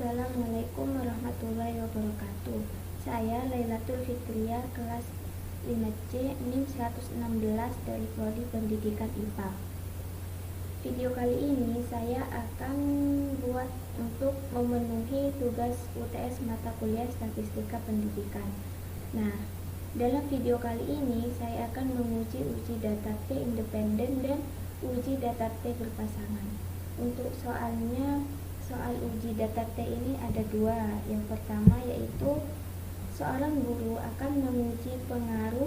Assalamualaikum warahmatullahi wabarakatuh. Saya Lailatul Fitriah, kelas 5C, NIM 116 dari Prodi Pendidikan IPA. Video kali ini saya akan buat untuk memenuhi tugas UTS mata kuliah Statistika Pendidikan. Nah, dalam video kali ini saya akan menguji uji data T independen dan uji data T berpasangan. Untuk soal uji data T ini ada dua. Yang pertama yaitu seorang guru akan menguji pengaruh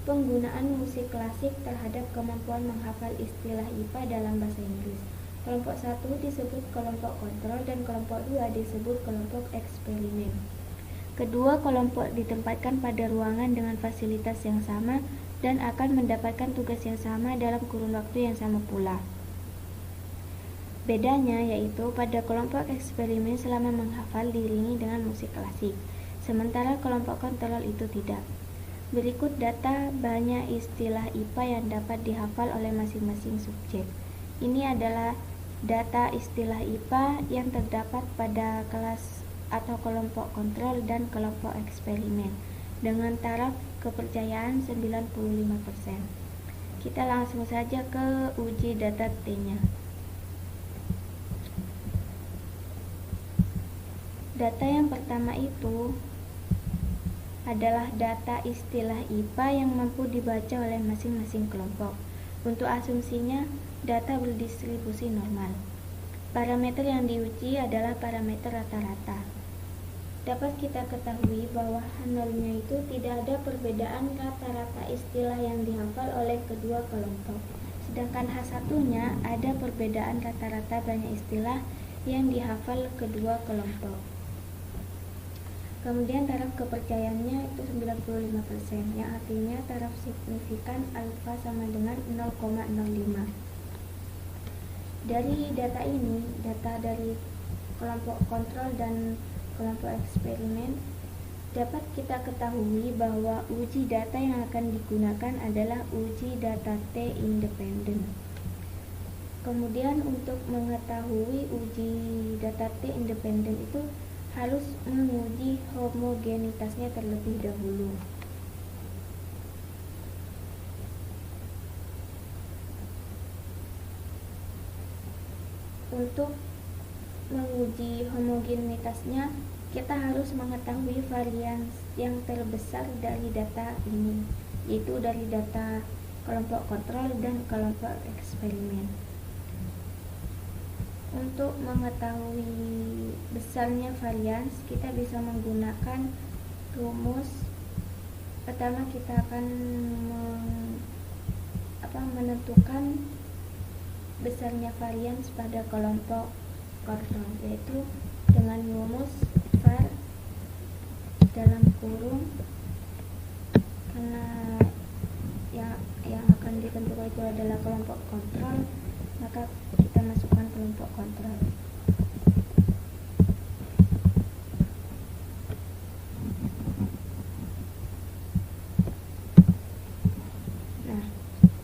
penggunaan musik klasik terhadap kemampuan menghafal istilah IPA dalam bahasa Inggris. Kelompok 1 disebut kelompok kontrol dan kelompok 2 disebut kelompok eksperimen. Kedua kelompok ditempatkan pada ruangan dengan fasilitas yang sama dan akan mendapatkan tugas yang sama dalam kurun waktu yang sama pula. Bedanya yaitu pada kelompok eksperimen selama menghafal diiringi dengan musik klasik, sementara kelompok kontrol itu tidak. Berikut data banyak istilah IPA yang dapat dihafal oleh masing-masing subjek. Ini adalah data istilah IPA yang terdapat pada kelas atau kelompok kontrol dan kelompok eksperimen dengan taraf kepercayaan 95%. Kita langsung saja ke uji data T-nya. Data yang pertama itu adalah data istilah IPA yang mampu dibaca oleh masing-masing kelompok. Untuk asumsinya, data berdistribusi normal. Parameter yang diuji adalah parameter rata-rata. Dapat kita ketahui bahwa H0-nya itu tidak ada perbedaan rata-rata istilah yang dihafal oleh kedua kelompok. Sedangkan H1-nya ada perbedaan rata-rata banyak istilah yang dihafal kedua kelompok. Kemudian taraf kepercayaannya itu 95%, yang artinya taraf signifikan alfa sama dengan 0,05. Dari data ini, data dari kelompok kontrol dan kelompok eksperimen, dapat kita ketahui bahwa uji data yang akan digunakan adalah uji data T independen. Kemudian untuk mengetahui uji data T independen itu harus menguji homogenitasnya terlebih dahulu. Untuk menguji homogenitasnya, kita harus mengetahui varians yang terbesar dari data ini, yaitu dari data kelompok kontrol dan kelompok eksperimen. Untuk mengetahui besarnya varians, kita bisa menggunakan rumus. Pertama kita akan menentukan besarnya varians pada kelompok kontrol, yaitu dengan rumus var dalam kurung, karena yang akan ditentukan itu adalah kelompok kontrol, maka kita masukkan kelompok kontrol. Nah,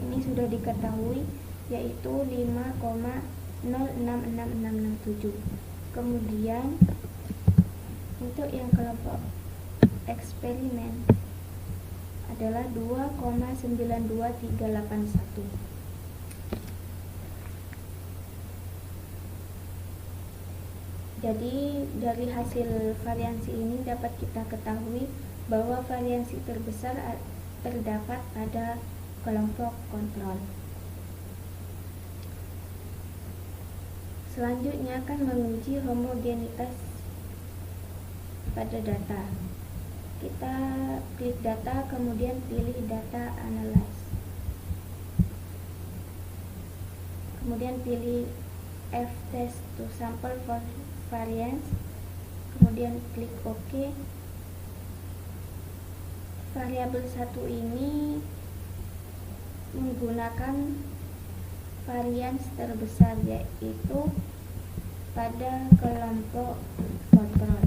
ini sudah diketahui, yaitu 5,066667. Kemudian untuk yang kelompok eksperimen adalah 2,92381. Jadi dari hasil variansi ini dapat kita ketahui bahwa variansi terbesar terdapat pada kelompok kontrol. Selanjutnya akan menguji homogenitas pada data. Kita klik data, kemudian pilih data analyze. Kemudian pilih F-test to sample for variance, kemudian klik OK. Variabel 1 ini menggunakan varians terbesar, yaitu pada kelompok kontrol.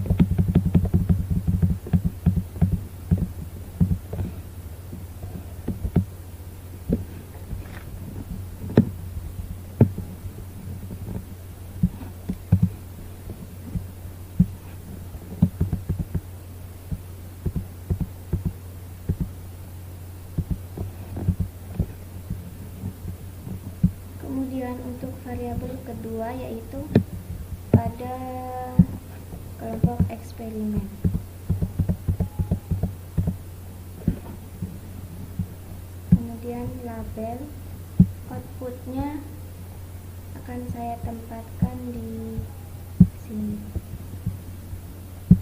yaitu pada kelompok eksperimen. Kemudian label, outputnya akan saya tempatkan di sini.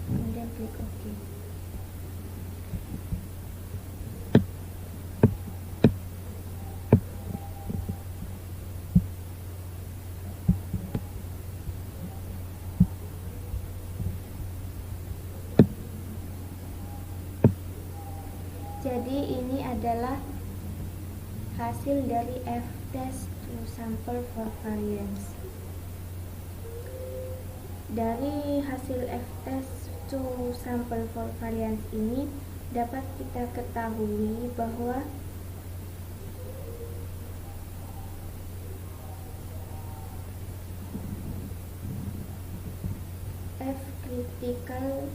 Kemudian klik OK. Jadi ini adalah hasil dari F-test to sample for variance. Dari hasil F-test to sample for variance ini dapat kita ketahui bahwa F critical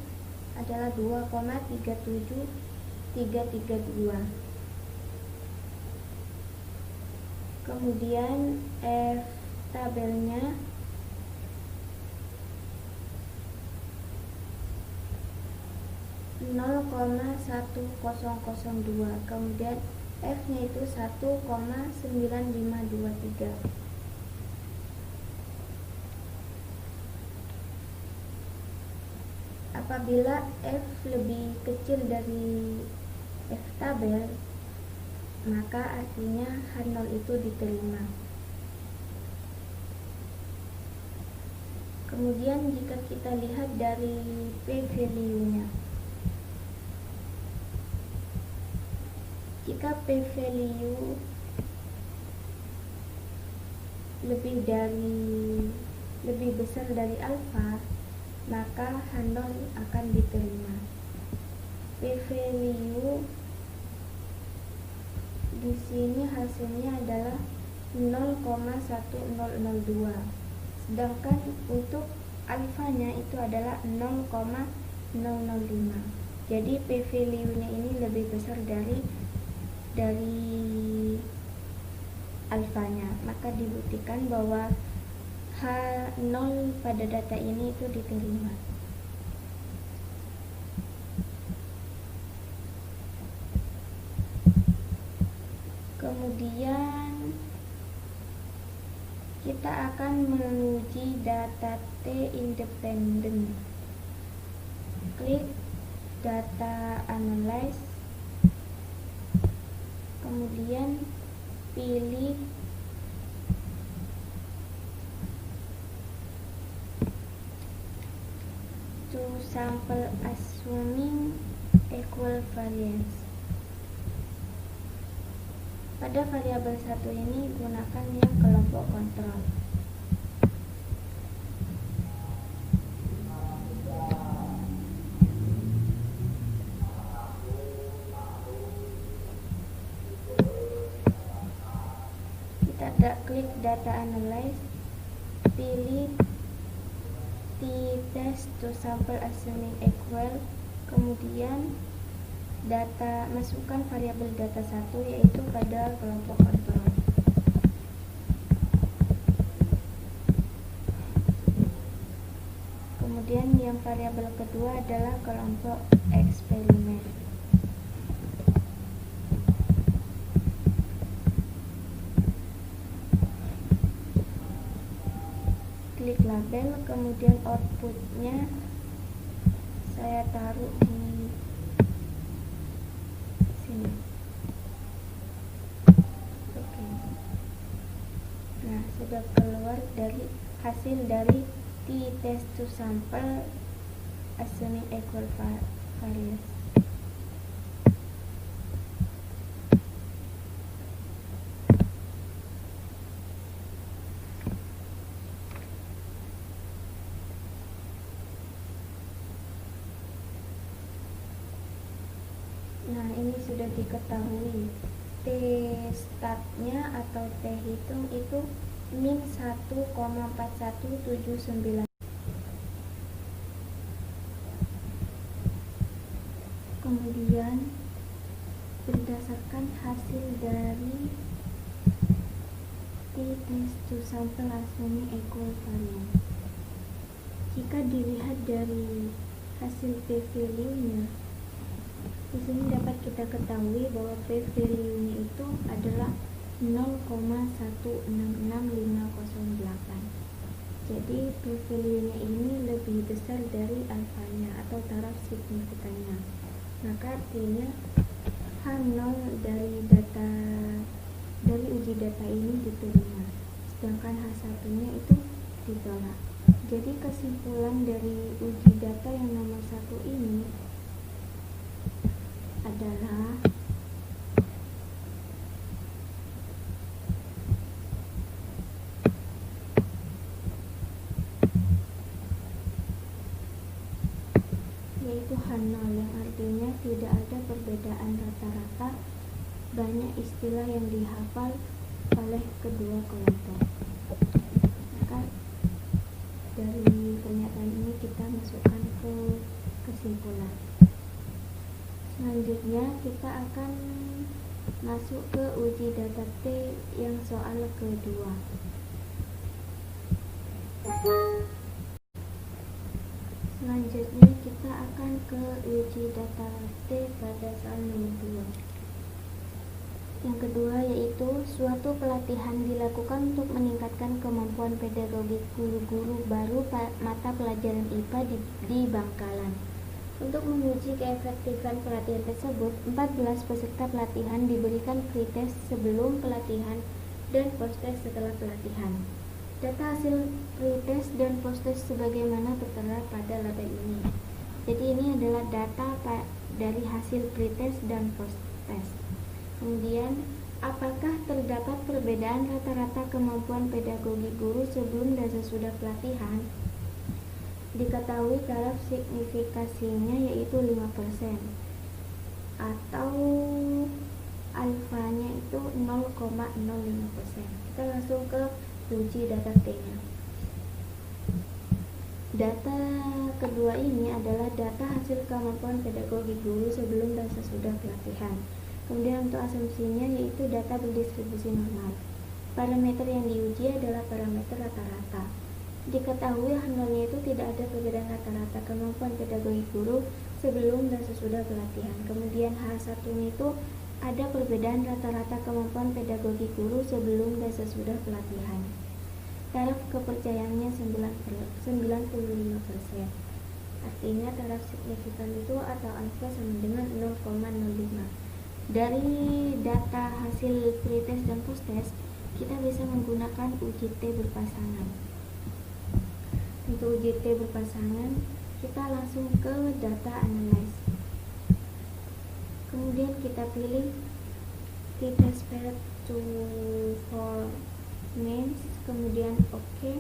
adalah 2,37332. Kemudian F tabelnya (0,1002), kemudian F-nya itu 1,9523. Apabila F lebih kecil dari F tabel, maka artinya H0 itu diterima. Kemudian jika kita lihat dari p-value-nya, jika p-value lebih besar dari alfa, maka H0 akan diterima. P-value di sini hasilnya adalah 0,1002, sedangkan untuk alfanya itu adalah 0,005. Jadi p-value-nya ini lebih besar dari alfanya, maka dibuktikan bahwa H0 pada data ini itu diterima. Kemudian kita akan menguji data T independen. Klik data analyze, kemudian pilih to sample assuming equal variance. Pada variabel 1 ini gunakan yang kelompok kontrol. Kita klik data analyze, pilih t-test to sample assuming equal, kemudian masukkan variabel data 1 yaitu pada kelompok kontrol. Kemudian yang variabel kedua adalah kelompok eksperimen. Klik label, kemudian outputnya saya taruh di sini. Oke. Nah, sudah keluar dari hasil dari t-test to sample assuming equal variance. Nah, ini sudah diketahui T startnya atau T hitung itu min 1,4179. Kemudian berdasarkan hasil dari T test to sample assuming equal variance. Jika dilihat dari hasil p-value-nya, di sini dapat kita ketahui bahwa p-value-nya itu adalah 0,1665008. Jadi p-value-nya ini lebih besar dari alfanya atau taraf signifikannya. Maka artinya H0 dari uji data ini diterima, sedangkan H1-nya itu ditolak. Jadi kesimpulan dari uji data yang nomor 1 ini adalah yaitu H0, yang artinya tidak ada perbedaan rata-rata, banyak istilah yang dihafal oleh kedua kelompok. Maka dari pernyataan ini kita masukkan ke kesimpulan. Selanjutnya kita akan masuk ke uji data T yang soal kedua. Selanjutnya kita akan ke uji data T pada soal nomor 2. Yang kedua yaitu suatu pelatihan dilakukan untuk meningkatkan kemampuan pedagogik guru-guru baru mata pelajaran IPA di Bangkalan. Untuk menguji keefektifan pelatihan tersebut, 14 peserta pelatihan diberikan pretest sebelum pelatihan dan posttest setelah pelatihan. Data hasil pretest dan posttest sebagaimana tertera pada label ini. Jadi ini adalah data dari hasil pretest dan posttest. Kemudian, apakah terdapat perbedaan rata-rata kemampuan pedagogi guru sebelum dan sesudah pelatihan? Diketahui taraf signifikasinya yaitu 5% atau alfanya itu 0,05%. Kita langsung ke uji data T-nya. Data kedua ini adalah data hasil kemampuan pedagogi guru sebelum dan sesudah pelatihan. Kemudian untuk asumsinya yaitu data berdistribusi normal. Parameter yang diuji adalah parameter rata-rata. Diketahui H0-nya itu tidak ada perbedaan rata-rata kemampuan pedagogi guru sebelum dan sesudah pelatihan. Kemudian H1-nya itu ada perbedaan rata-rata kemampuan pedagogi guru sebelum dan sesudah pelatihan. Taraf kepercayaannya 95%. Artinya taraf signifikan itu atau alfa sama dengan 0,05. Dari data hasil pretest dan posttest, kita bisa menggunakan uji T berpasangan. Untuk uji T berpasangan, kita langsung ke data analyze. Kemudian kita pilih t-test pair to for names, kemudian OK.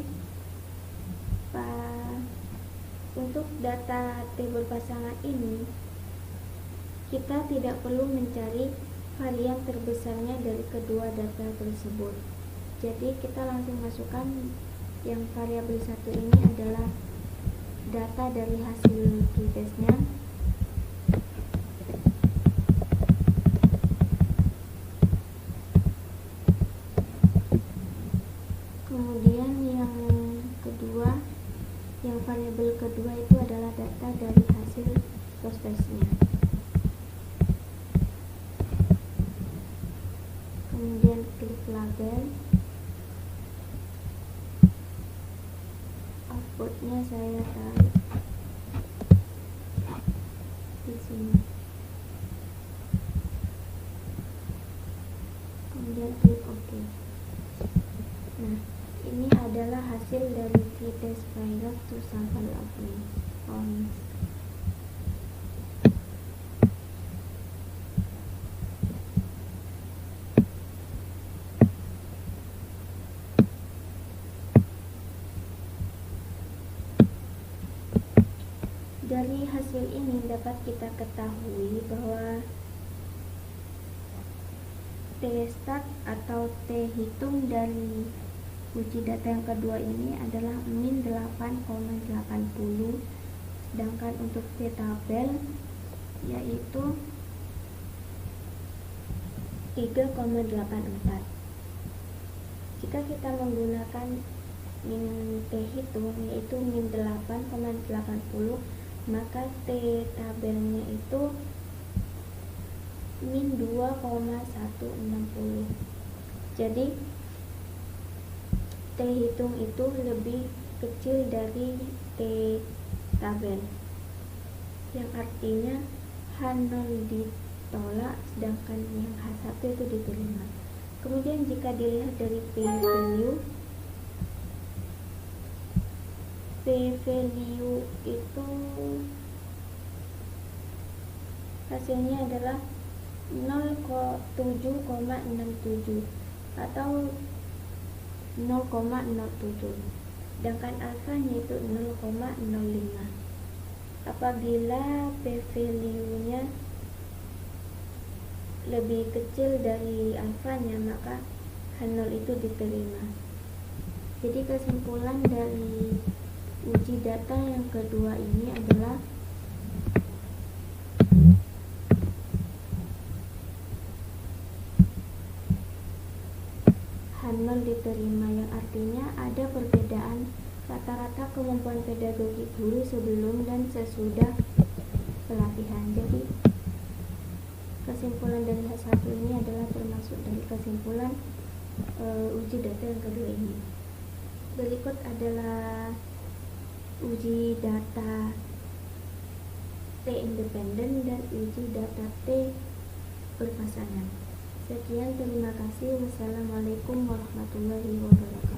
Untuk data T berpasangan ini, kita tidak perlu mencari varian terbesarnya dari kedua data tersebut. Jadi kita langsung masukkan yang variabel satu ini adalah data dari hasil pretestnya. Kemudian yang kedua, yang variabel kedua itu adalah data dari hasil posttestnya. Kemudian klik label, outputnya saya taruh di sini. Kemudian klik OK. Nah, ini adalah hasil dari t-test pilot to sample of names. Dari hasil ini dapat kita ketahui bahwa T-start atau T-hitung dari uji data yang kedua ini adalah min 8,80, sedangkan untuk T-tabel yaitu 3,84. Jika kita menggunakan min T hitung, yaitu min 8,80, maka T tabelnya itu min 2,160. Jadi T hitung itu lebih kecil dari T tabel, yang artinya H0 ditolak sedangkan yang H1 itu diterima. Kemudian jika dilihat dari P value itu hasilnya adalah 7,67 atau 0,07, sedangkan alfanya itu 0,05. Apabila P value-nya lebih kecil dari alfanya, maka H0 itu diterima. Jadi kesimpulan dari uji data yang kedua ini adalah H0 diterima, yang artinya ada perbedaan rata-rata kemampuan pedagogi guru sebelum dan sesudah pelatihan. Jadi kesimpulan dari H1 ini adalah termasuk dari kesimpulan uji data yang kedua ini. Berikut adalah uji data T independen dan uji data T berpasangan. Sekian, terima kasih. Wassalamualaikum warahmatullahi wabarakatuh.